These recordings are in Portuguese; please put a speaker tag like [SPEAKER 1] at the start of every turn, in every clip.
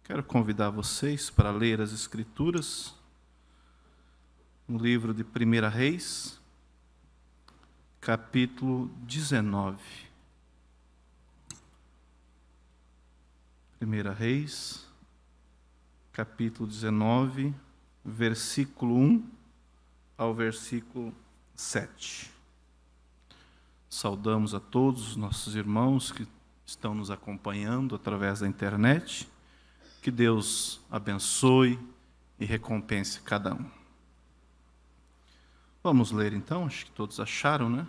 [SPEAKER 1] Quero convidar vocês para ler as Escrituras no livro de 1 Reis, capítulo 19. 1 Reis, capítulo 19, versículo 1 ao versículo 7. Saudamos a todos os nossos irmãos que estão nos acompanhando através da internet. Que Deus abençoe e recompense cada um. Vamos ler então, acho que todos acharam, né?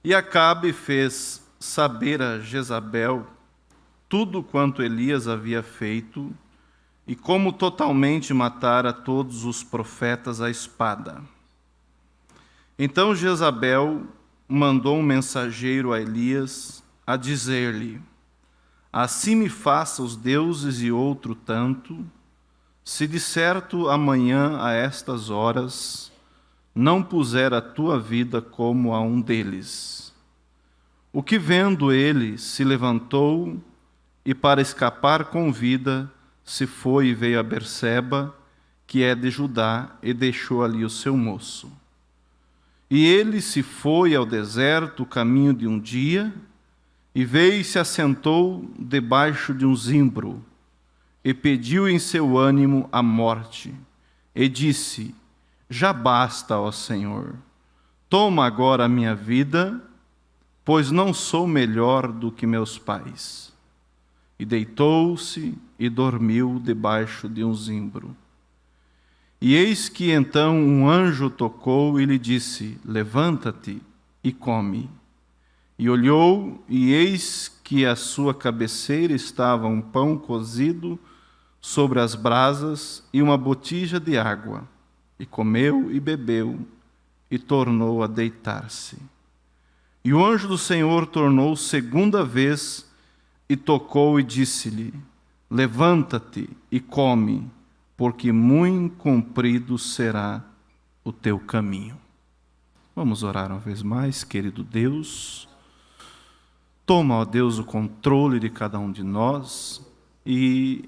[SPEAKER 1] E Acabe fez saber a Jezabel tudo quanto Elias havia feito e como totalmente matara todos os profetas à espada. Então Jezabel mandou um mensageiro a Elias a dizer-lhe: assim me faça os deuses e outro tanto, se de certo amanhã a estas horas não puser a tua vida como a um deles. O que vendo ele se levantou e para escapar com vida se foi e veio a Berseba, que é de Judá, e deixou ali o seu moço. E ele se foi ao deserto o caminho de um dia, e veio e se assentou debaixo de um zimbro, e pediu em seu ânimo a morte, e disse: já basta, ó Senhor, toma agora a minha vida, pois não sou melhor do que meus pais. E deitou-se e dormiu debaixo de um zimbro. E eis que então um anjo tocou e lhe disse: levanta-te e come. E olhou, e eis que à sua cabeceira estava um pão cozido sobre as brasas e uma botija de água. E comeu e bebeu, e tornou a deitar-se. E o anjo do Senhor tornou segunda vez, e tocou e disse-lhe: levanta-te e come, porque muito comprido será o teu caminho. Vamos orar uma vez mais, querido Deus. Toma, ó Deus, o controle de cada um de nós e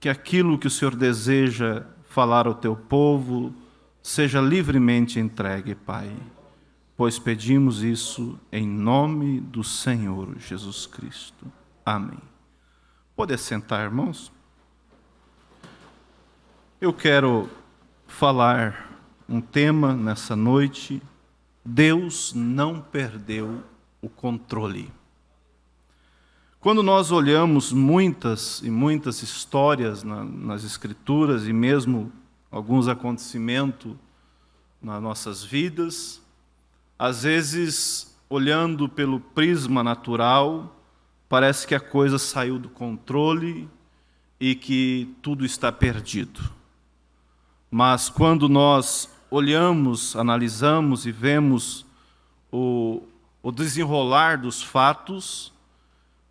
[SPEAKER 1] que aquilo que o Senhor deseja falar ao teu povo seja livremente entregue, Pai, pois pedimos isso em nome do Senhor Jesus Cristo. Amém. Pode assentar, irmãos? Eu quero falar um tema nessa noite: Deus não perdeu o controle. Quando nós olhamos muitas e muitas histórias nas Escrituras e mesmo alguns acontecimentos nas nossas vidas, às vezes, olhando pelo prisma natural, parece que a coisa saiu do controle e que tudo está perdido. Mas quando nós olhamos, analisamos e vemos o desenrolar dos fatos,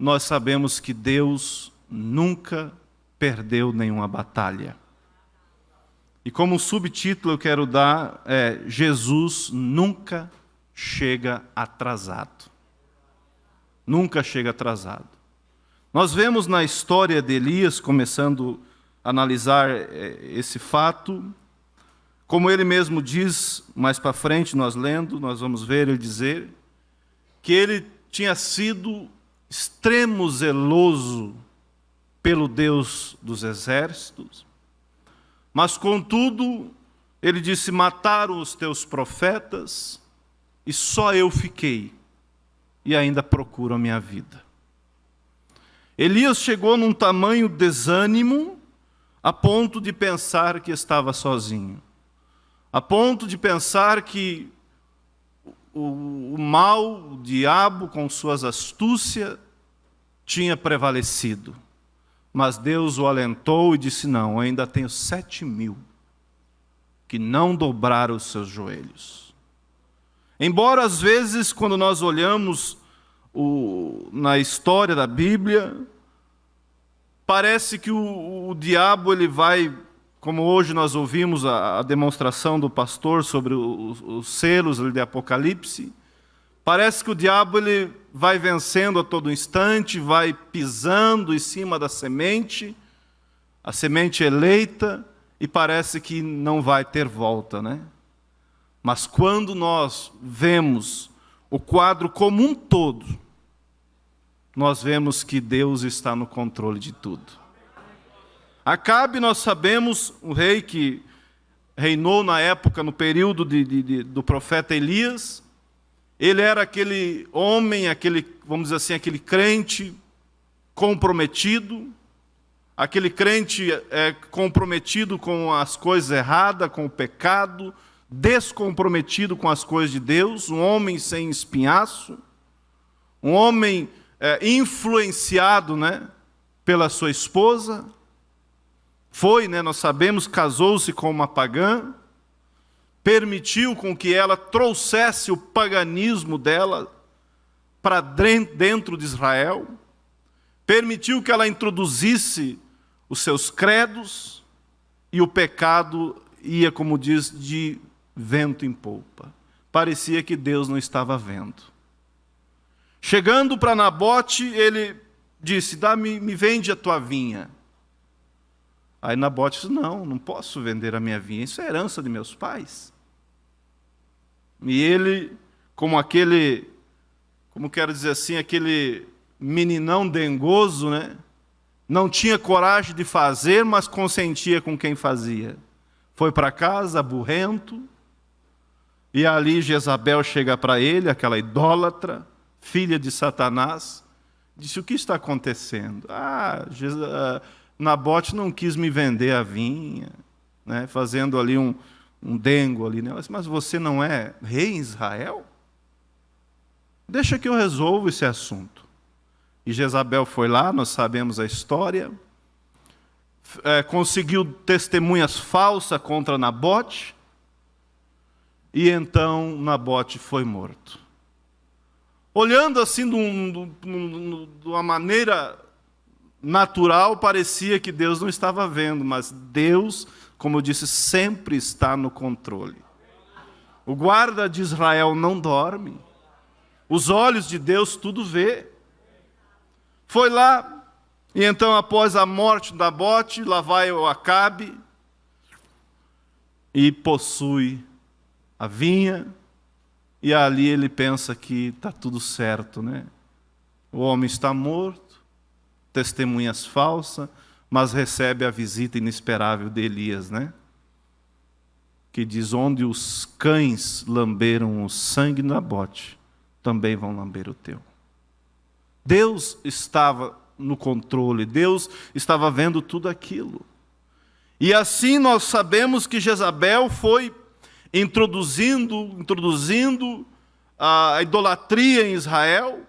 [SPEAKER 1] nós sabemos que Deus nunca perdeu nenhuma batalha. E como subtítulo eu quero dar Jesus nunca chega atrasado. Nunca chega atrasado. Nós vemos na história de Elias, começando a analisar esse fato, como ele mesmo diz, mais para frente nós lendo, nós vamos ver ele dizer, que ele tinha sido extremo zeloso pelo Deus dos exércitos, mas contudo, ele disse: mataram os teus profetas e só eu fiquei, e ainda procuro a minha vida. Elias chegou num tamanho desânimo, a ponto de pensar que estava sozinho, a ponto de pensar que o mal, o diabo, com suas astúcias, tinha prevalecido. Mas Deus o alentou e disse: não, ainda tenho 7.000 que não dobraram os seus joelhos. Embora às vezes, quando nós olhamos na história da Bíblia, parece que o diabo ele vai, como hoje nós ouvimos a demonstração do pastor sobre os selos de Apocalipse, Parece que o diabo ele vai vencendo a todo instante, vai pisando em cima da semente, a semente eleita, e parece que não vai ter volta, né? Mas quando nós vemos o quadro como um todo, nós vemos que Deus está no controle de tudo. Acabe, nós sabemos, o rei que reinou na época, no período do profeta Elias, ele era aquele homem, vamos dizer assim, aquele crente comprometido, aquele crente comprometido com as coisas erradas, com o pecado, descomprometido com as coisas de Deus, um homem sem espinhaço, um homem influenciado, né, pela sua esposa. Nós sabemos, casou-se com uma pagã, permitiu com que ela trouxesse o paganismo dela para dentro de Israel, permitiu que ela introduzisse os seus credos, e o pecado ia, como diz, de vento em polpa. Parecia que Deus não estava vendo. Chegando para Nabote, ele disse: me vende a tua vinha. Aí Nabote disse: não posso vender a minha vinha, isso é herança de meus pais. E ele, como quero dizer assim, aquele meninão dengoso, né? Não tinha coragem de fazer, mas consentia com quem fazia. Foi para casa, burrento, e ali Jezabel chega para ele, aquela idólatra, filha de Satanás, disse: o que está acontecendo? Nabote não quis me vender a vinha, né? Fazendo ali um dengo ali, né? Mas você não é rei em Israel? Deixa que eu resolvo esse assunto. E Jezabel foi lá, nós sabemos a história, conseguiu testemunhas falsas contra Nabote, e então Nabote foi morto. Olhando assim de uma maneira natural, parecia que Deus não estava vendo, mas Deus, como eu disse, sempre está no controle. O guarda de Israel não dorme. Os olhos de Deus tudo vê. Foi lá, e então após a morte de Nabote, lá vai o Acabe e possui a vinha, e ali ele pensa que está tudo certo, né? O homem está morto, testemunhas falsas, mas recebe a visita inesperável de Elias, né? Que diz: onde os cães lamberam o sangue de Nabote, também vão lamber o teu. Deus estava no controle, Deus estava vendo tudo aquilo. E assim nós sabemos que Jezabel foi introduzindo a idolatria em Israel,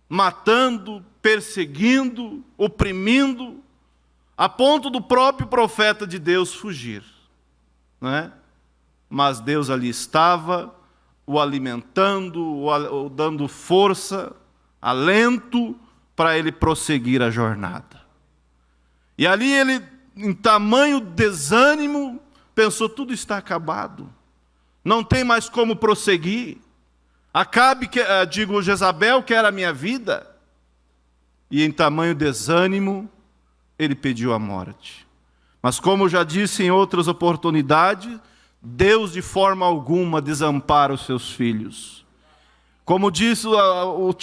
[SPEAKER 1] matando, perseguindo, oprimindo, a ponto do próprio profeta de Deus fugir, não é? Mas Deus ali estava, o alimentando, o dando força, alento para ele prosseguir a jornada. E ali ele, em tamanho desânimo, pensou: tudo está acabado, não tem mais como prosseguir. Jezabel quer a minha vida. E em tamanho desânimo, ele pediu a morte. Mas como já disse em outras oportunidades, Deus de forma alguma desampara os seus filhos. Como diz o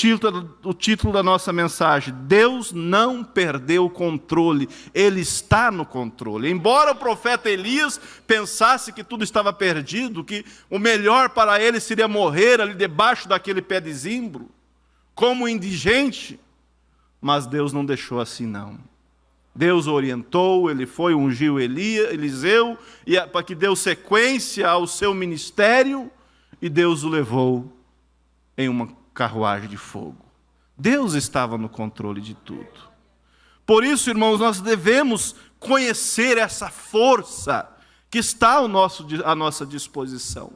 [SPEAKER 1] título da nossa mensagem, Deus não perdeu o controle, Ele está no controle. Embora o profeta Elias pensasse que tudo estava perdido, que o melhor para ele seria morrer ali debaixo daquele pé de zimbro, como indigente, mas Deus não deixou assim não. Deus orientou, ele foi, ungiu Eliseu, para que deu sequência ao seu ministério, e Deus o levou em uma carruagem de fogo. Deus estava no controle de tudo. Por isso, irmãos, nós devemos conhecer essa força que está à nossa disposição.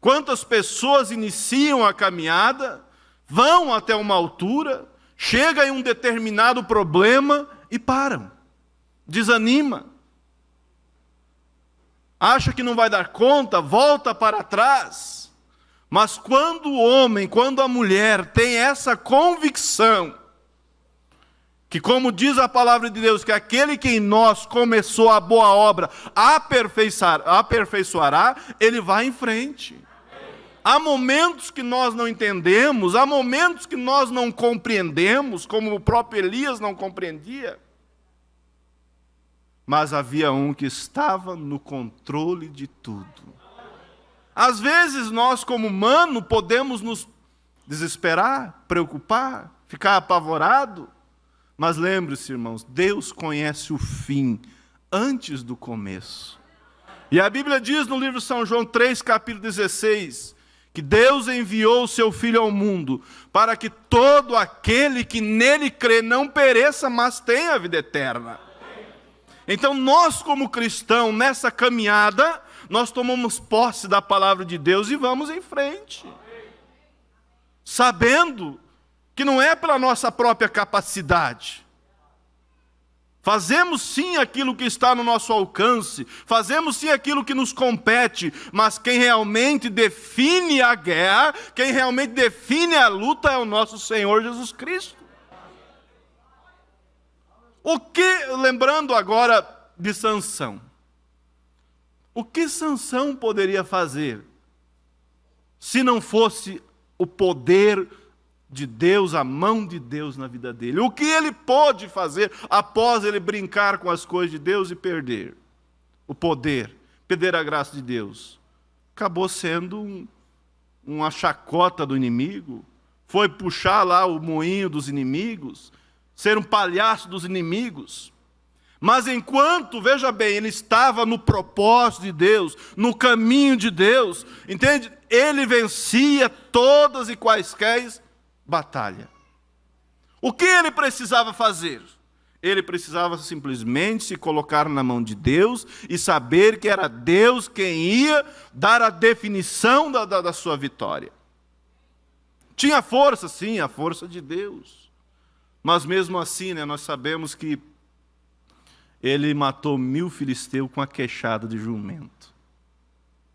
[SPEAKER 1] Quantas pessoas iniciam a caminhada, vão até uma altura, chegam em um determinado problema e param, desanima, acha que não vai dar conta, volta para trás. Mas quando o homem, quando a mulher tem essa convicção, que como diz a palavra de Deus, que aquele que em nós começou a boa obra aperfeiçoará, ele vai em frente. Há momentos que nós não entendemos, há momentos que nós não compreendemos, como o próprio Elias não compreendia. Mas havia um que estava no controle de tudo. Às vezes nós, como humanos, podemos nos desesperar, preocupar, ficar apavorado. Mas lembre-se, irmãos, Deus conhece o fim antes do começo. E a Bíblia diz no livro de São João 3, capítulo 16, que Deus enviou o seu Filho ao mundo para que todo aquele que nele crê não pereça, mas tenha a vida eterna. Então nós, como cristãos, nessa caminhada, nós tomamos posse da palavra de Deus e vamos em frente. Sabendo que não é pela nossa própria capacidade. Fazemos sim aquilo que está no nosso alcance, fazemos sim aquilo que nos compete, mas quem realmente define a guerra, quem realmente define a luta é o nosso Senhor Jesus Cristo. Lembrando agora de Sansão, o que Sansão poderia fazer se não fosse o poder de Deus, a mão de Deus na vida dele? O que ele pôde fazer após ele brincar com as coisas de Deus e perder o poder, perder a graça de Deus? Acabou sendo uma chacota do inimigo, foi puxar lá o moinho dos inimigos, ser um palhaço dos inimigos. Mas enquanto, veja bem, ele estava no propósito de Deus, no caminho de Deus, entende? Ele vencia todas e quaisquer batalha. O que ele precisava fazer? Ele precisava simplesmente se colocar na mão de Deus e saber que era Deus quem ia dar a definição da sua vitória. Tinha força, sim, a força de Deus. Mas mesmo assim, nós sabemos que ele matou 1000 filisteus com a queixada de jumento.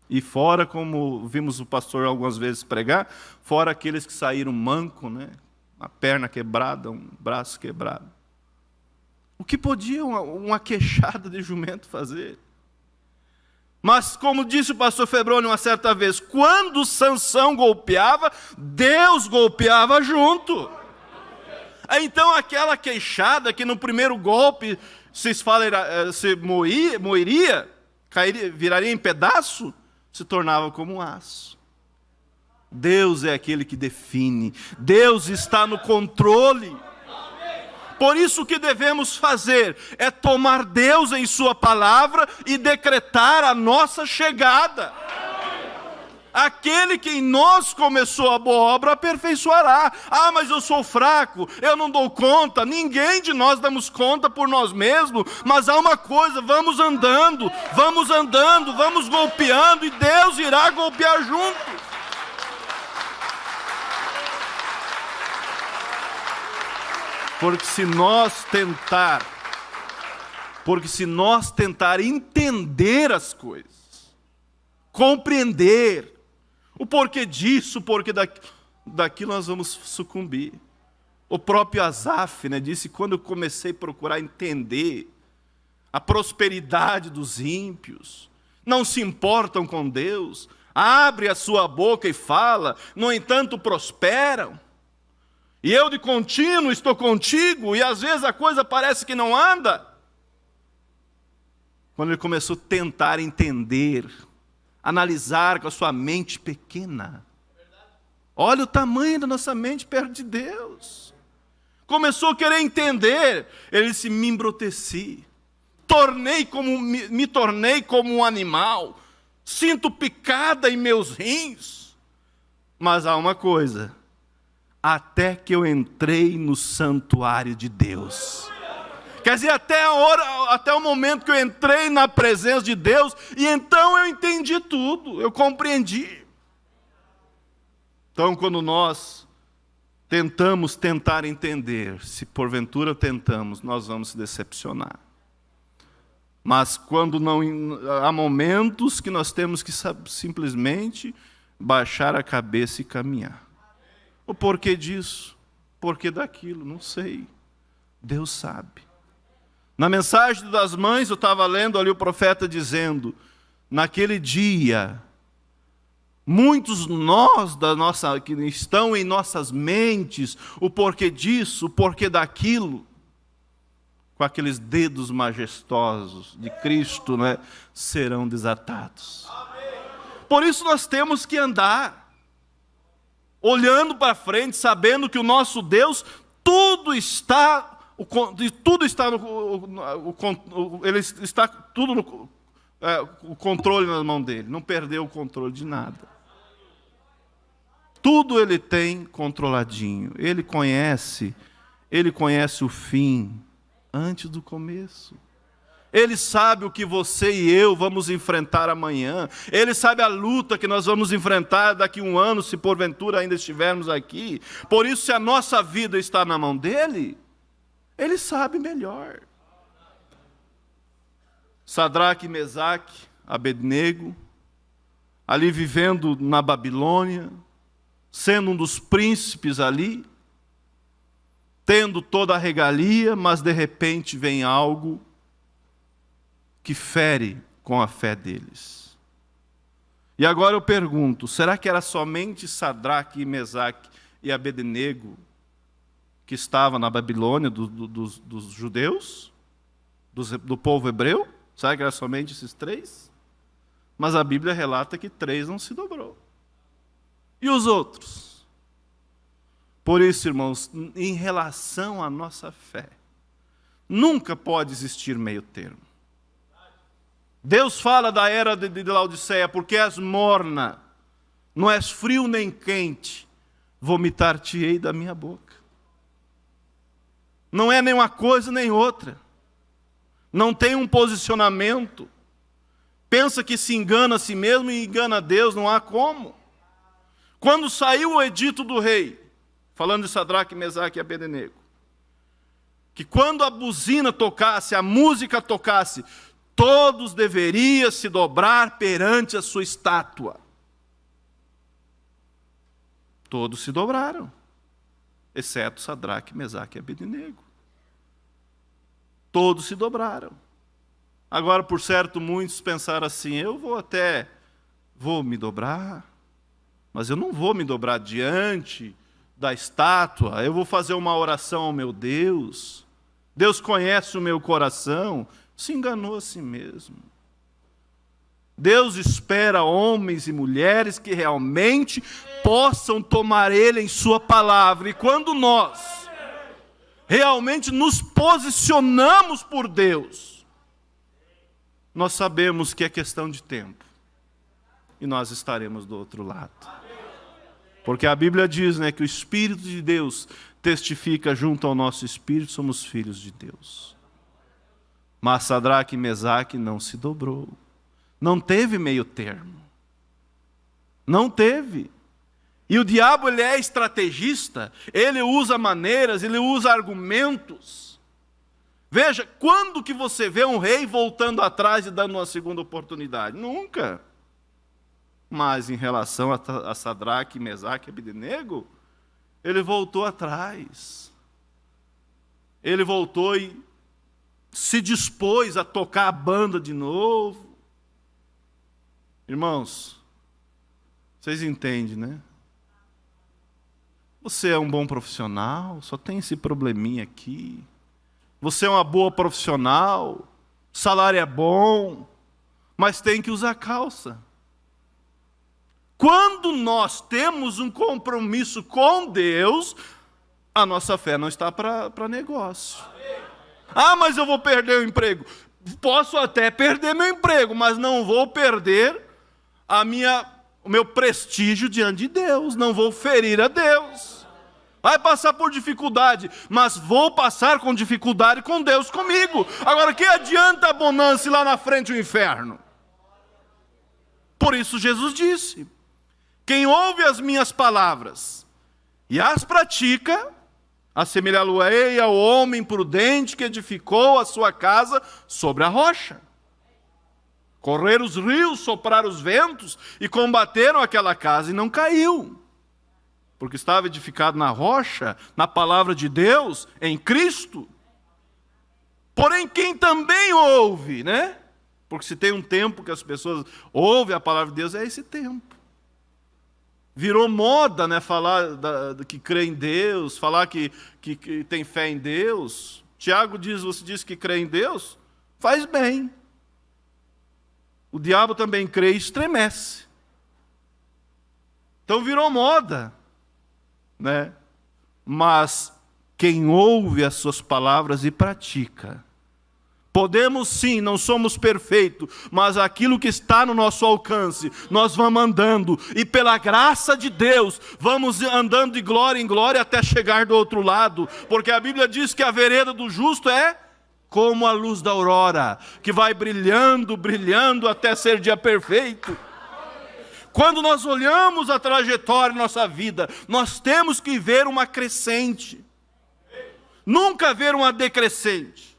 [SPEAKER 1] E fora, como vimos o pastor algumas vezes pregar, fora aqueles que saíram manco, uma perna quebrada, um braço quebrado. O que podia uma queixada de jumento fazer? Mas, como disse o pastor Febroni uma certa vez, quando Sansão golpeava, Deus golpeava junto. Então aquela queixada que no primeiro golpe se moiria, viraria em pedaço, se tornava como um aço. Deus é aquele que define, Deus está no controle. Por isso o que devemos fazer é tomar Deus em sua palavra e decretar a nossa chegada. Aquele que em nós começou a boa obra aperfeiçoará. Ah, mas eu sou fraco, eu não dou conta. Ninguém de nós damos conta por nós mesmos. Mas há uma coisa, vamos andando, vamos golpeando e Deus irá golpear junto. Porque se nós tentar entender as coisas, compreender o porquê disso, o porquê daquilo, nós vamos sucumbir. O próprio Asaf, disse, quando eu comecei a procurar entender a prosperidade dos ímpios, não se importam com Deus, abre a sua boca e fala, no entanto prosperam. E eu de contínuo estou contigo, e às vezes a coisa parece que não anda. Quando ele começou a tentar entender, analisar com a sua mente pequena. Olha o tamanho da nossa mente perto de Deus. Começou a querer entender, ele disse, me embruteci. Me tornei como um animal. Sinto picada em meus rins. Mas há uma coisa, até que eu entrei no santuário de Deus. Quer dizer, até o momento que eu entrei na presença de Deus, e então eu entendi tudo, eu compreendi. Então, quando nós tentar entender, se porventura tentamos, nós vamos se decepcionar. Mas quando não, há momentos que nós temos que simplesmente baixar a cabeça e caminhar. O porquê disso? Porquê daquilo? Não sei. Deus sabe. Na mensagem das mães, eu estava lendo ali o profeta dizendo, naquele dia, muitos nós que estão em nossas mentes, o porquê disso, o porquê daquilo, com aqueles dedos majestosos de Cristo, né, serão desatados. Por isso nós temos que andar, olhando para frente, sabendo que o nosso Deus, ele está tudo o controle na mão dele, não perdeu o controle de nada. Tudo ele tem controladinho. Ele conhece o fim antes do começo. Ele sabe o que você e eu vamos enfrentar amanhã. Ele sabe a luta que nós vamos enfrentar daqui a um ano, se porventura ainda estivermos aqui. Por isso, se a nossa vida está na mão dele, ele sabe melhor. Sadraque, Mesaque, Abednego, ali vivendo na Babilônia, sendo um dos príncipes ali, tendo toda a regalia, mas de repente vem algo que fere com a fé deles. E agora eu pergunto, será que era somente Sadraque, Mesaque e Abednego que estava na Babilônia dos judeus, do povo hebreu? Será que era somente esses 3? Mas a Bíblia relata que 3 não se dobrou. E os outros? Por isso, irmãos, em relação à nossa fé, nunca pode existir meio termo. Deus fala da era de Laodiceia, porque és morna, não és frio nem quente, vomitar-te-ei da minha boca. Não é nem uma coisa nem outra. Não tem um posicionamento. Pensa que se engana a si mesmo e engana a Deus, não há como. Quando saiu o edito do rei, falando de Sadraque, Mesaque e Abednego, que quando a buzina tocasse, a música tocasse, todos deveriam se dobrar perante a sua estátua. Todos se dobraram, exceto Sadraque, Mesaque e Abednego. Todos se dobraram. Agora, por certo, muitos pensaram assim, eu vou me dobrar, mas eu não vou me dobrar diante da estátua, eu vou fazer uma oração ao meu Deus. Deus conhece o meu coração. Se enganou a si mesmo. Deus espera homens e mulheres que realmente possam tomar Ele em sua palavra. E quando nós realmente nos posicionamos por Deus, nós sabemos que é questão de tempo. E nós estaremos do outro lado. Porque a Bíblia diz, né, que o Espírito de Deus testifica junto ao nosso Espírito, somos filhos de Deus. Mas Sadraque e Mesaque não se dobrou. Não teve meio termo. Não teve. E o diabo, ele é estrategista, ele usa maneiras, ele usa argumentos. Veja, quando que você vê um rei voltando atrás e dando uma segunda oportunidade? Nunca. Mas em relação a Sadraque, Mesaque e Abednego, ele voltou atrás. Ele voltou e se dispôs a tocar a banda de novo. Irmãos, vocês entendem, né? Você é um bom profissional, só tem esse probleminha aqui. Você é uma boa profissional, o salário é bom, mas tem que usar calça. Quando nós temos um compromisso com Deus, a nossa fé não está para negócio. Ah, mas eu vou perder o emprego. Posso até perder meu emprego, mas não vou perder o meu prestígio diante de Deus. Não vou ferir a Deus. Vai passar por dificuldade, mas vou passar com dificuldade com Deus comigo. Agora, que adianta a bonança e lá na frente o inferno? Por isso Jesus disse, quem ouve as minhas palavras e as pratica, assemelhá-lo-ei ao homem prudente que edificou a sua casa sobre a rocha. Correram os rios, sopraram os ventos e combateram aquela casa e não caiu. Porque estava edificado na rocha, na palavra de Deus, em Cristo. Porém, quem também ouve, né? Porque se tem um tempo que as pessoas ouvem a palavra de Deus, é esse tempo. Virou moda, né? Falar que crê em Deus, falar que tem fé em Deus. Tiago diz, você diz que crê em Deus? Faz bem. O diabo também crê e estremece. Então virou moda, né? Mas quem ouve as suas palavras e pratica. Podemos sim, não somos perfeitos, mas aquilo que está no nosso alcance, nós vamos andando, e pela graça de Deus, vamos andando de glória em glória até chegar do outro lado, porque a Bíblia diz que a vereda do justo é como a luz da aurora, que vai brilhando, brilhando até ser dia perfeito. Quando nós olhamos a trajetória da nossa vida, nós temos que ver uma crescente, nunca ver uma decrescente.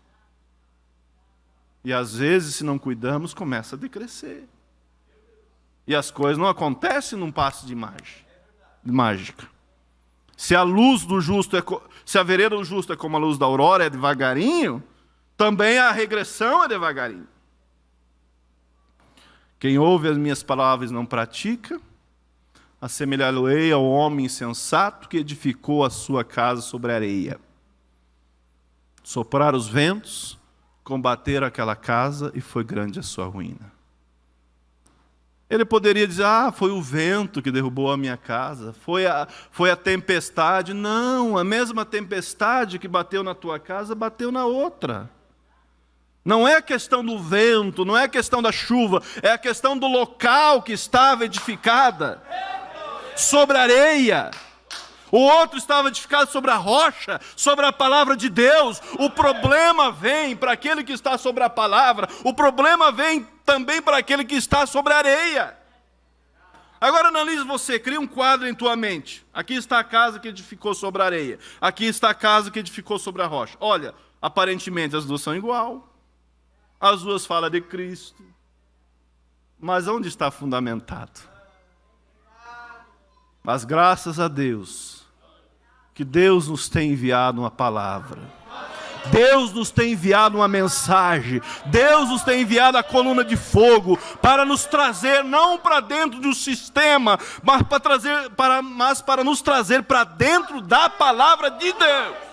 [SPEAKER 1] E às vezes, se não cuidamos, começa a decrescer. E as coisas não acontecem num passe de mágica. Se a luz do justo se a vereda do justo é como a luz da aurora, é devagarinho, também a regressão é devagarinho. Quem ouve as minhas palavras e não pratica, assemelhá-lo-ei ao homem insensato que edificou a sua casa sobre a areia. Sopraram os ventos, combateram aquela casa e foi grande a sua ruína. Ele poderia dizer, foi o vento que derrubou a minha casa, foi a tempestade. Não, a mesma tempestade que bateu na tua casa, bateu na outra. Não é a questão do vento, não é a questão da chuva, é a questão do local que estava edificada sobre a areia. O outro estava edificado sobre a rocha, sobre a palavra de Deus. O problema vem para aquele que está sobre a palavra, o problema vem também para aquele que está sobre a areia. Agora analise você, cria um quadro em tua mente. Aqui está a casa que edificou sobre a areia, aqui está a casa que edificou sobre a rocha. Olha, aparentemente as duas são igual. As duas falam de Cristo. Mas onde está fundamentado? Mas graças a Deus, que Deus nos tem enviado uma palavra. Deus nos tem enviado uma mensagem. Deus nos tem enviado a coluna de fogo para nos trazer, não para dentro do sistema, mas para nos trazer para dentro da palavra de Deus.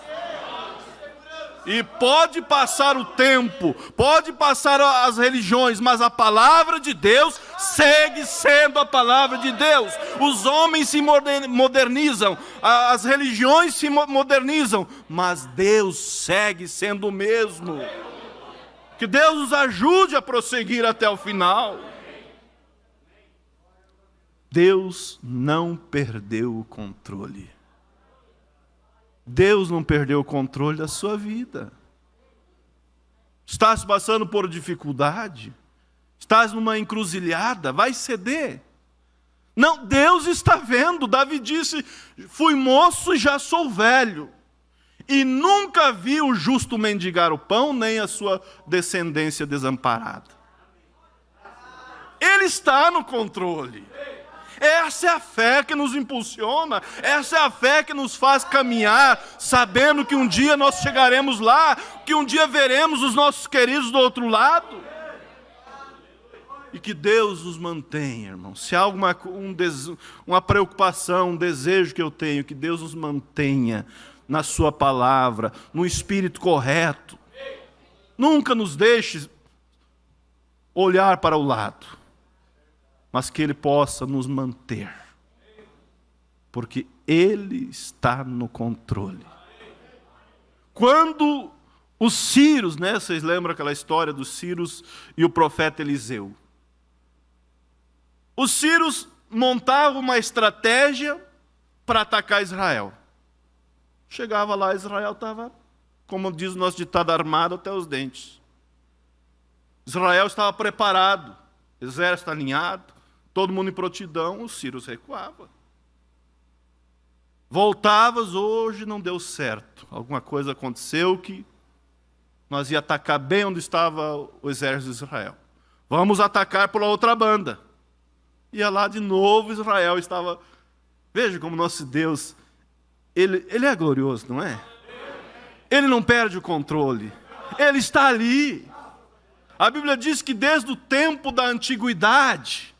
[SPEAKER 1] E pode passar o tempo, pode passar as religiões, mas a palavra de Deus segue sendo a palavra de Deus. Os homens se modernizam, as religiões se modernizam, mas Deus segue sendo o mesmo. Que Deus nos ajude a prosseguir até o final. Deus não perdeu o controle. Deus não perdeu o controle da sua vida. Estás passando por dificuldade? Estás numa encruzilhada? Vai ceder? Não, Deus está vendo. Davi disse, fui moço e já sou velho. E nunca vi o justo mendigar o pão, nem a sua descendência desamparada. Ele está no controle. Essa é a fé que nos impulsiona, essa é a fé que nos faz caminhar, sabendo que um dia nós chegaremos lá, que um dia veremos os nossos queridos do outro lado. E que Deus nos mantenha, irmão. Se há uma preocupação, um desejo que eu tenho, que Deus nos mantenha na sua palavra, no espírito correto. Nunca nos deixe olhar para o lado, mas que Ele possa nos manter, porque Ele está no controle. Quando os Círios, né, vocês lembram aquela história dos Círios e o profeta Eliseu? Os Círios montavam uma estratégia para atacar Israel. Chegava lá, Israel estava, como diz o nosso ditado, armado até os dentes. Israel estava preparado, exército alinhado, todo mundo em prontidão, os sírios recuavam. Voltavas, hoje não deu certo. Alguma coisa aconteceu que nós ia atacar bem onde estava o exército de Israel. Vamos atacar pela outra banda. Ia lá de novo, Israel estava... Veja como nosso Deus, ele é glorioso, não é? Ele não perde o controle. Ele está ali. A Bíblia diz que desde o tempo da antiguidade,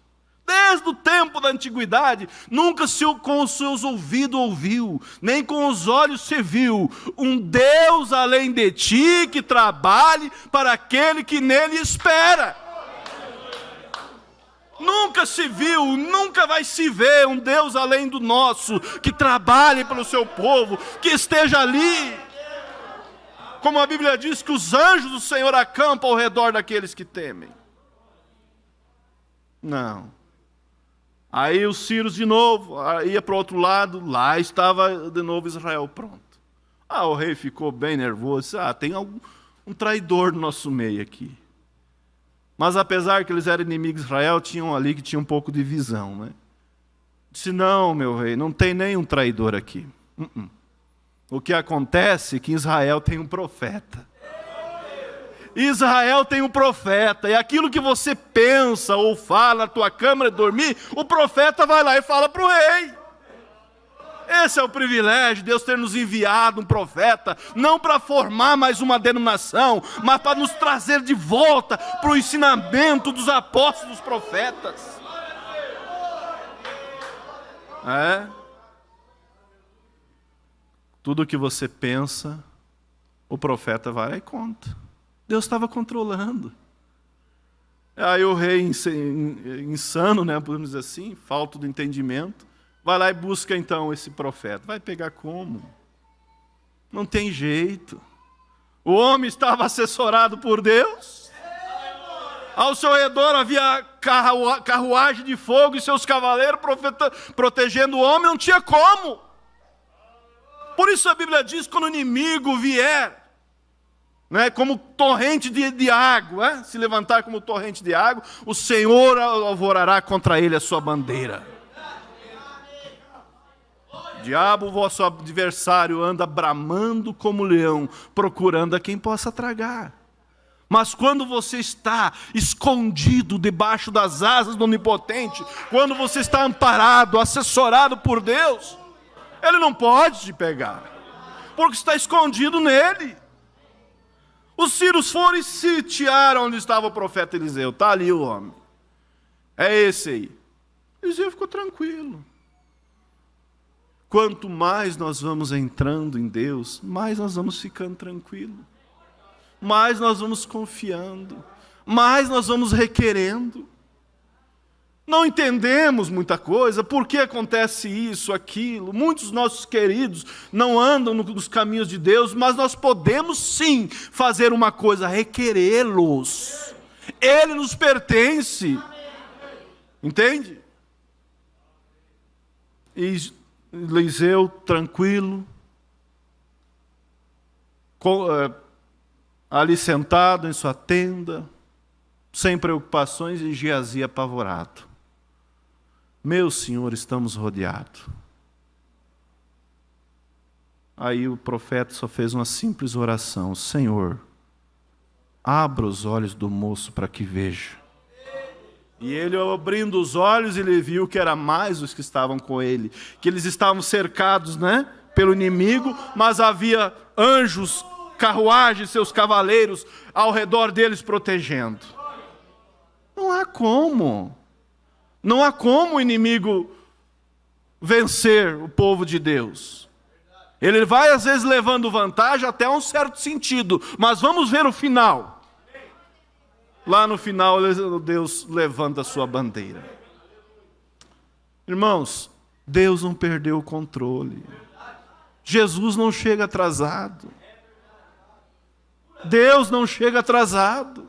[SPEAKER 1] nunca com os seus ouvidos ouviu, nem com os olhos se viu, um Deus além de ti que trabalhe para aquele que nele espera. Nunca se viu, nunca vai se ver um Deus além do nosso, que trabalhe pelo seu povo, que esteja ali. Como a Bíblia diz que os anjos do Senhor acampam ao redor daqueles que temem. Não. Aí os sírios de novo, ia para o outro lado, lá estava de novo Israel pronto. O rei ficou bem nervoso, tem um traidor no nosso meio aqui. Mas apesar que eles eram inimigos de Israel, tinham ali que tinha um pouco de visão, né? Disse, não, meu rei, não tem nenhum traidor aqui. O que acontece é que Israel tem um profeta. Israel tem um profeta, e aquilo que você pensa ou fala na tua câmara de dormir, o profeta vai lá e fala para o rei. Esse é o privilégio de Deus ter nos enviado um profeta, não para formar mais uma denominação, mas para nos trazer de volta para o ensinamento dos apóstolos profetas. Tudo o que você pensa, o profeta vai lá e conta. Deus estava controlando. Aí o rei insano, né, podemos dizer assim, falto de entendimento, vai lá e busca então esse profeta. Vai pegar como? Não tem jeito. O homem estava assessorado por Deus. Ao seu redor havia carruagem de fogo e seus cavaleiros protegendo o homem. Não tinha como. Por isso a Bíblia diz que quando o inimigo vier, né, como torrente de água, se levantar como torrente de água, o Senhor alvorará contra ele a sua bandeira. Diabo, vosso adversário, anda bramando como leão, procurando a quem possa tragar. Mas quando você está escondido debaixo das asas do Onipotente, quando você está amparado, assessorado por Deus, Ele não pode te pegar, porque está escondido nele. Os sírios foram e sitiaram onde estava o profeta Eliseu. Está ali o homem. É esse aí. Eliseu ficou tranquilo. Quanto mais nós vamos entrando em Deus, mais nós vamos ficando tranquilos. Mais nós vamos confiando. Mais nós vamos requerendo. Não entendemos muita coisa, por que acontece isso, aquilo. Muitos dos nossos queridos não andam nos caminhos de Deus, mas nós podemos sim fazer uma coisa, requerê-los. Ele nos pertence. Entende? E Eliseu, tranquilo, ali sentado em sua tenda, sem preocupações, e Geazi apavorado. Meu Senhor, estamos rodeados. Aí o profeta só fez uma simples oração: Senhor, abra os olhos do moço para que veja. E ele, abrindo os olhos, ele viu que era mais os que estavam com ele, que eles estavam cercados, né, pelo inimigo, mas havia anjos, carruagens, seus cavaleiros ao redor deles protegendo. Não há como o inimigo vencer o povo de Deus. Ele vai às vezes levando vantagem até um certo sentido, mas vamos ver o final. Lá no final, Deus levanta a sua bandeira. Irmãos, Deus não perdeu o controle. Jesus não chega atrasado. Deus não chega atrasado.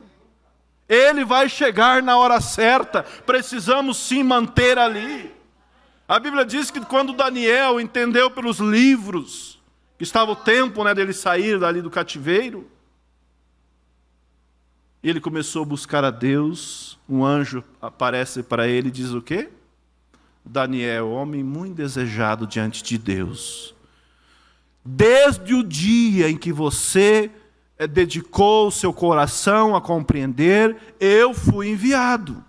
[SPEAKER 1] Ele vai chegar na hora certa. Precisamos sim manter ali. A Bíblia diz que quando Daniel entendeu pelos livros que estava o tempo, né, dele sair dali do cativeiro, ele começou a buscar a Deus. Um anjo aparece para ele e diz o quê? Daniel, homem muito desejado diante de Deus. Desde o dia em que você dedicou o seu coração a compreender, eu fui enviado.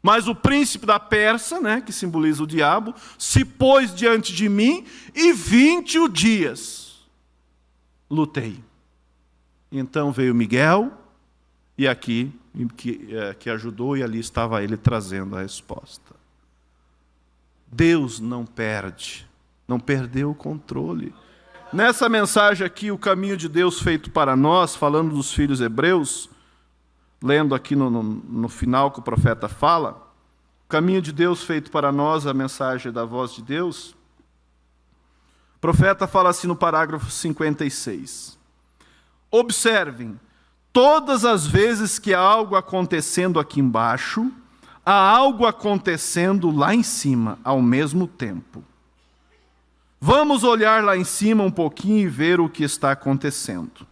[SPEAKER 1] Mas o príncipe da Pérsia, né, que simboliza o diabo, se pôs diante de mim e 20 dias lutei. Então veio Miguel, e aqui, que ajudou, e ali estava ele trazendo a resposta. Deus não perde, não perdeu o controle. Nessa mensagem aqui, o caminho de Deus feito para nós, falando dos filhos hebreus, lendo aqui no final que o profeta fala, o caminho de Deus feito para nós, a mensagem da voz de Deus, o profeta fala assim no parágrafo 56. Observem, todas as vezes que há algo acontecendo aqui embaixo, há algo acontecendo lá em cima ao mesmo tempo. Vamos olhar lá em cima um pouquinho e ver o que está acontecendo.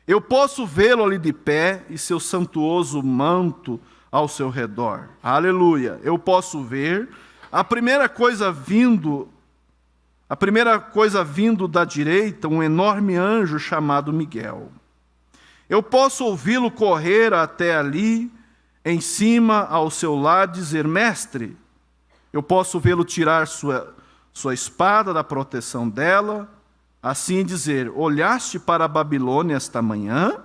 [SPEAKER 1] Eu posso vê-lo ali de pé e seu santuoso manto ao seu redor. Aleluia! Eu posso ver a primeira coisa vindo da direita, um enorme anjo chamado Miguel. Eu posso ouvi-lo correr até ali, em cima, ao seu lado, dizer: Mestre. Eu posso vê-lo tirar sua espada da proteção dela, assim dizer: olhaste para a Babilônia esta manhã?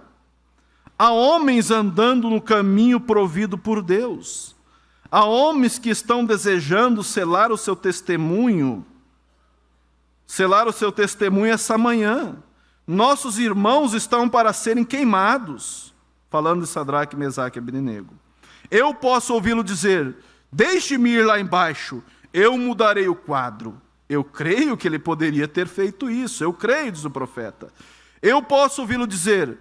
[SPEAKER 1] Há homens andando no caminho provido por Deus. Há homens que estão desejando selar o seu testemunho essa manhã. Nossos irmãos estão para serem queimados. Falando de Sadraque, Mesaque e Abednego. Eu posso ouvi-lo dizer: deixe-me ir lá embaixo, eu mudarei o quadro. Eu creio que ele poderia ter feito isso. Eu creio, diz o profeta. Eu posso ouvi-lo dizer,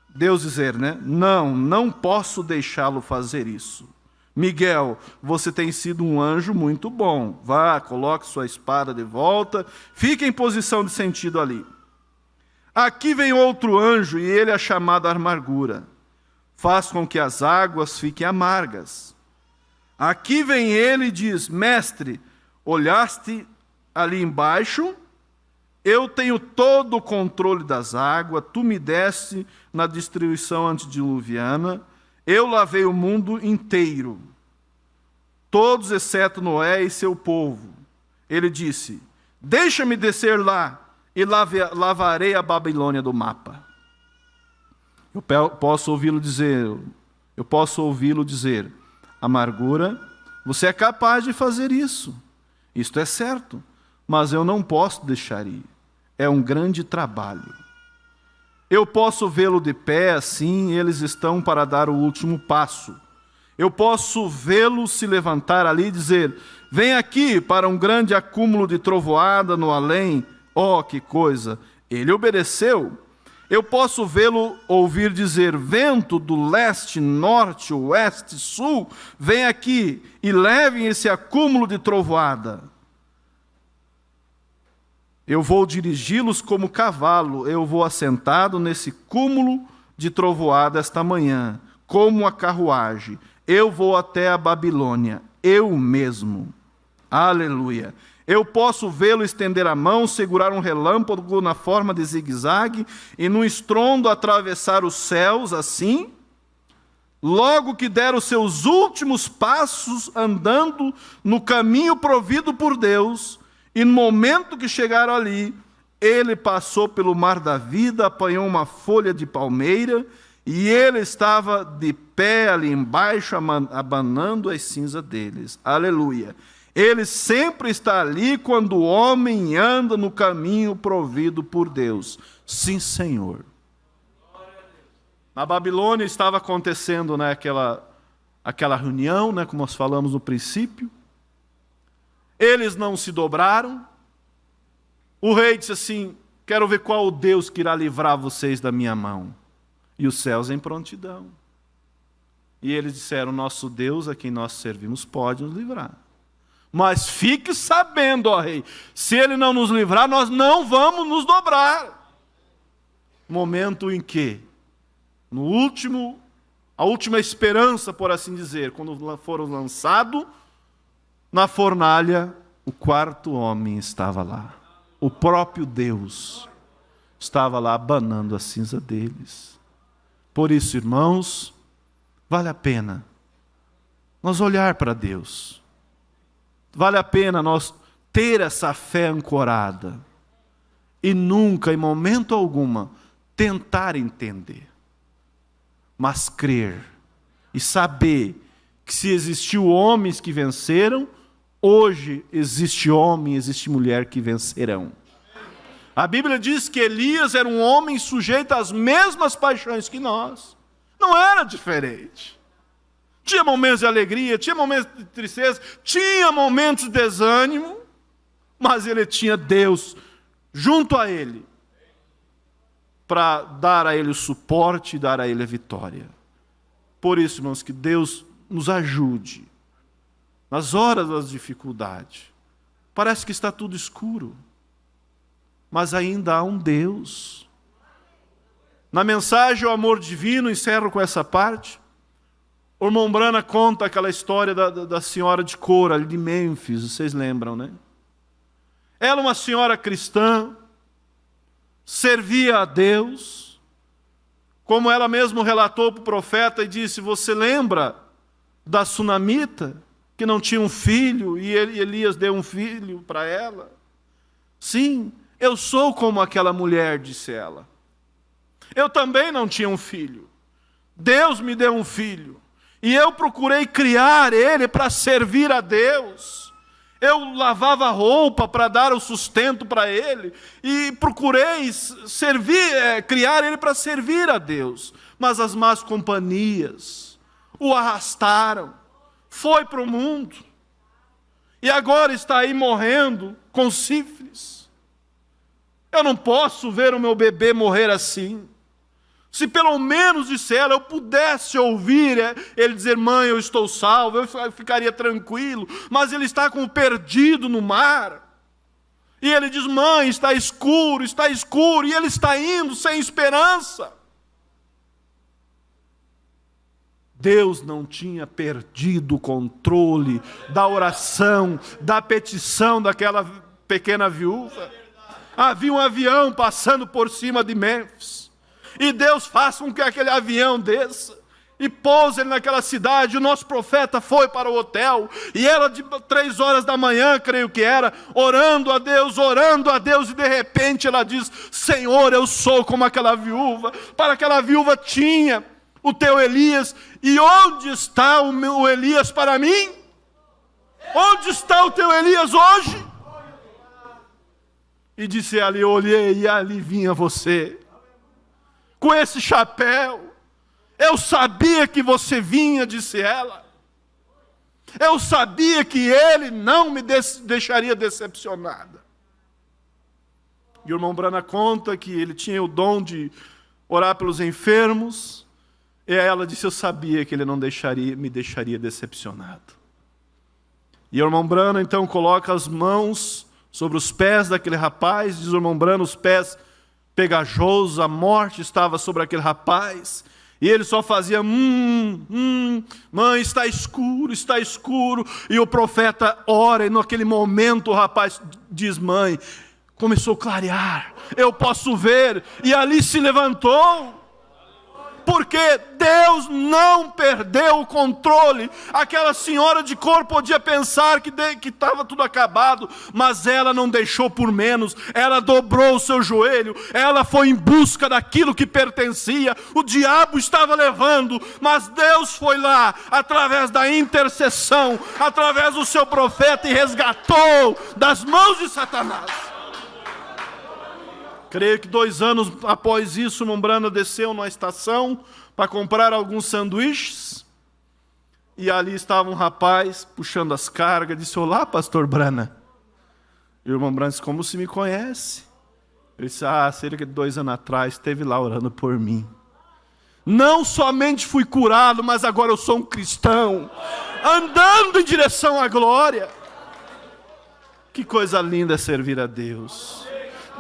[SPEAKER 1] Deus dizer, né? Não posso deixá-lo fazer isso. Miguel, você tem sido um anjo muito bom. Vá, coloque sua espada de volta. Fique em posição de sentido ali. Aqui vem outro anjo e ele é chamado amargura. Faz com que as águas fiquem amargas. Aqui vem ele e diz: Mestre, olhaste ali embaixo? Eu tenho todo o controle das águas, tu me deste na destruição antediluviana, eu lavei o mundo inteiro, todos exceto Noé e seu povo. Ele disse: deixa-me descer lá e lavarei a Babilônia do mapa. Eu posso ouvi-lo dizer, amargura, você é capaz de fazer isso. Isto é certo, mas eu não posso deixar ir. É um grande trabalho. Eu posso vê-lo de pé assim, eles estão para dar o último passo. Eu posso vê-lo se levantar ali e dizer: vem aqui para um grande acúmulo de trovoada no além. Oh, que coisa! Ele obedeceu. Eu posso vê-lo ouvir dizer: vento do leste, norte, oeste, sul, vem aqui e levem esse acúmulo de trovoada. Eu vou dirigi-los como cavalo, eu vou assentado nesse cúmulo de trovoada esta manhã, como a carruagem. Eu vou até a Babilônia, eu mesmo. Aleluia. Eu posso vê-lo estender a mão, segurar um relâmpago na forma de zigue-zague e num estrondo atravessar os céus assim. Logo que der os seus últimos passos andando no caminho provido por Deus, e no momento que chegaram ali, ele passou pelo mar da vida, apanhou uma folha de palmeira, e ele estava de pé ali embaixo, abanando as cinzas deles. Aleluia. Ele sempre está ali quando o homem anda no caminho provido por Deus. Sim, Senhor. Na Babilônia estava acontecendo, né, aquela reunião, né, como nós falamos no princípio. Eles não se dobraram. O rei disse assim: quero ver qual o Deus que irá livrar vocês da minha mão. E os céus em prontidão. E eles disseram: nosso Deus, a quem nós servimos, pode nos livrar. Mas fique sabendo, ó rei, se ele não nos livrar, nós não vamos nos dobrar. Momento em que, a última esperança, por assim dizer, quando foram lançados na fornalha, o quarto homem estava lá. O próprio Deus. estava lá abanando a cinza deles. Por isso, irmãos, vale a pena nós olhar para Deus. Vale a pena nós ter essa fé ancorada e nunca, em momento alguma, tentar entender, mas crer e saber que se existiu homens que venceram, hoje existe homem, existe mulher que vencerão. A Bíblia diz que Elias era um homem sujeito às mesmas paixões que nós. Não era diferente. Tinha momentos de alegria, tinha momentos de tristeza, tinha momentos de desânimo, mas ele tinha Deus junto a ele para dar a ele o suporte e dar a ele a vitória. Por isso, irmãos, que Deus nos ajude nas horas das dificuldades. Parece que está tudo escuro, mas ainda há um Deus. Na mensagem O Amor Divino, encerro com essa parte, o irmão Brana conta aquela história da senhora de Cora, ali de Mênfis, vocês lembram, né? Ela, uma senhora cristã, servia a Deus, como ela mesma relatou para o profeta e disse: você lembra da sunamita, que não tinha um filho, e Elias deu um filho para ela? Sim, eu sou como aquela mulher, disse ela. Eu também não tinha um filho. Deus me deu um filho. E eu procurei criar ele para servir a Deus. Eu lavava roupa para dar o sustento para ele. E procurei criar ele para servir a Deus. Mas as más companhias o arrastaram. Foi para o mundo. E agora está aí morrendo com sífilis. Eu não posso ver o meu bebê morrer assim. Se pelo menos, disse ela, eu pudesse ouvir ele dizer: mãe, eu estou salvo, eu ficaria tranquilo. Mas ele está como perdido no mar. E ele diz: mãe, está escuro. E ele está indo sem esperança. Deus não tinha perdido o controle da oração, da petição daquela pequena viúva. Havia um avião passando por cima de Mênfis. E Deus faça com que aquele avião desça e pouse ele naquela cidade. O nosso profeta foi para o hotel, e ela de 3 horas da manhã, creio que era, orando a Deus, e de repente ela diz: Senhor, eu sou como aquela viúva. Para aquela viúva tinha o teu Elias. E onde está o meu Elias para mim? Onde está o teu Elias hoje? E disse ela: eu olhei e ali vinha você, com esse chapéu. Eu sabia que você vinha, disse ela. Eu sabia que ele não me deixaria decepcionada. E o irmão Brana conta que ele tinha o dom de orar pelos enfermos. E ela disse: eu sabia que ele não me deixaria decepcionado. E o irmão Brana então coloca as mãos sobre os pés daquele rapaz. Diz o irmão Brana: os pés pegajosos, a morte estava sobre aquele rapaz, e ele só fazia mãe, está escuro, e o profeta ora, e naquele momento o rapaz diz: mãe, começou a clarear, eu posso ver, e ali se levantou. Porque Deus não perdeu o controle. Aquela senhora de cor podia pensar que estava tudo acabado, mas ela não deixou por menos. Ela dobrou o seu joelho, ela foi em busca daquilo que pertencia. O diabo estava levando, mas Deus foi lá, através da intercessão, através do seu profeta, e resgatou das mãos de Satanás. Creio que 2 anos após isso, o irmão Brana desceu na estação para comprar alguns sanduíches. E ali estava um rapaz puxando as cargas. Disse: olá, pastor Brana. E o irmão Brana disse: como se me conhece? Ele disse: cerca de 2 anos atrás, esteve lá orando por mim. Não somente fui curado, mas agora eu sou um cristão, andando em direção à glória. Que coisa linda é servir a Deus.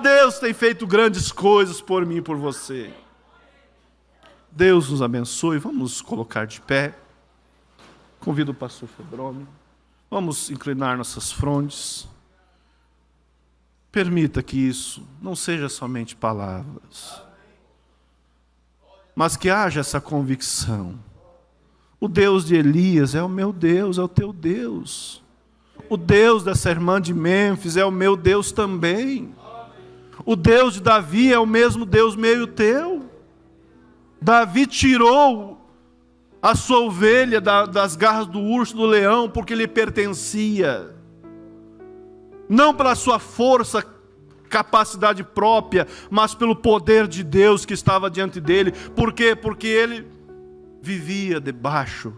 [SPEAKER 1] Deus tem feito grandes coisas por mim e por você. Deus nos abençoe. Vamos nos colocar de pé. Convido o pastor Febrônio. Vamos inclinar nossas frontes. Permita que isso não seja somente palavras, mas que haja essa convicção. O Deus de Elias é o meu Deus, é o teu Deus. O Deus dessa irmã de Mênfis é o meu Deus também. O Deus de Davi é o mesmo Deus meu e o teu. Davi tirou a sua ovelha das garras do urso, do leão, porque lhe pertencia. Não pela sua força, capacidade própria, mas pelo poder de Deus que estava diante dele. Por quê? Porque ele vivia debaixo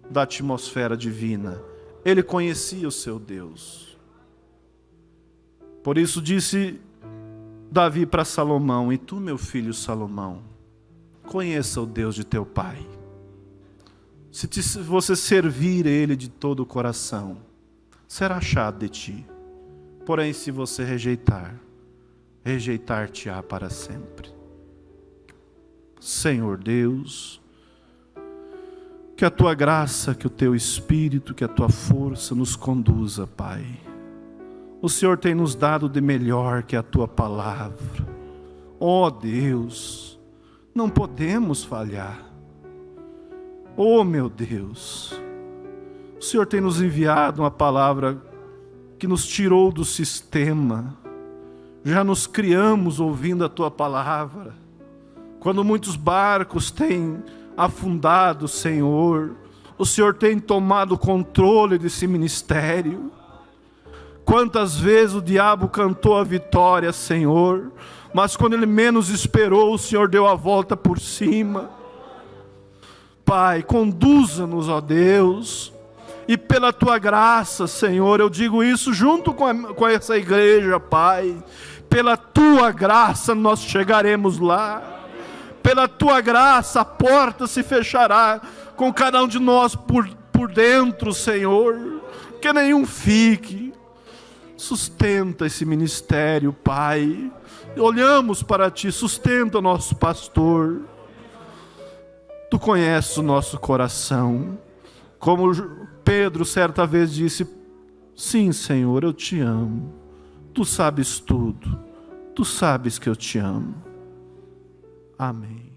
[SPEAKER 1] da atmosfera divina. Ele conhecia o seu Deus. Por isso disse Davi para Salomão: e tu, meu filho Salomão, conheça o Deus de teu pai. Se você servir ele de todo o coração, será achado de ti. Porém, se você rejeitar-te-á para sempre. Senhor Deus, que a tua graça, que o teu Espírito, que a tua força nos conduza, Pai. O Senhor tem nos dado de melhor que a tua palavra. Ó Deus, não podemos falhar. Oh meu Deus, o Senhor tem nos enviado uma palavra que nos tirou do sistema. Já nos criamos ouvindo a tua palavra. Quando muitos barcos têm afundado, Senhor, o Senhor tem tomado o controle desse ministério. Quantas vezes o diabo cantou a vitória, Senhor, mas quando ele menos esperou, o Senhor deu a volta por cima. Pai, conduza-nos, ó Deus, e pela tua graça, Senhor, eu digo isso junto com essa igreja, Pai, pela tua graça nós chegaremos lá. Pela tua graça a porta se fechará com cada um de nós por dentro, Senhor. Que nenhum fique. Sustenta esse ministério, Pai. Olhamos para ti, sustenta o nosso pastor. Tu conheces o nosso coração. Como Pedro certa vez disse: sim, Senhor, eu te amo. Tu sabes tudo. Tu sabes que eu te amo. Amém.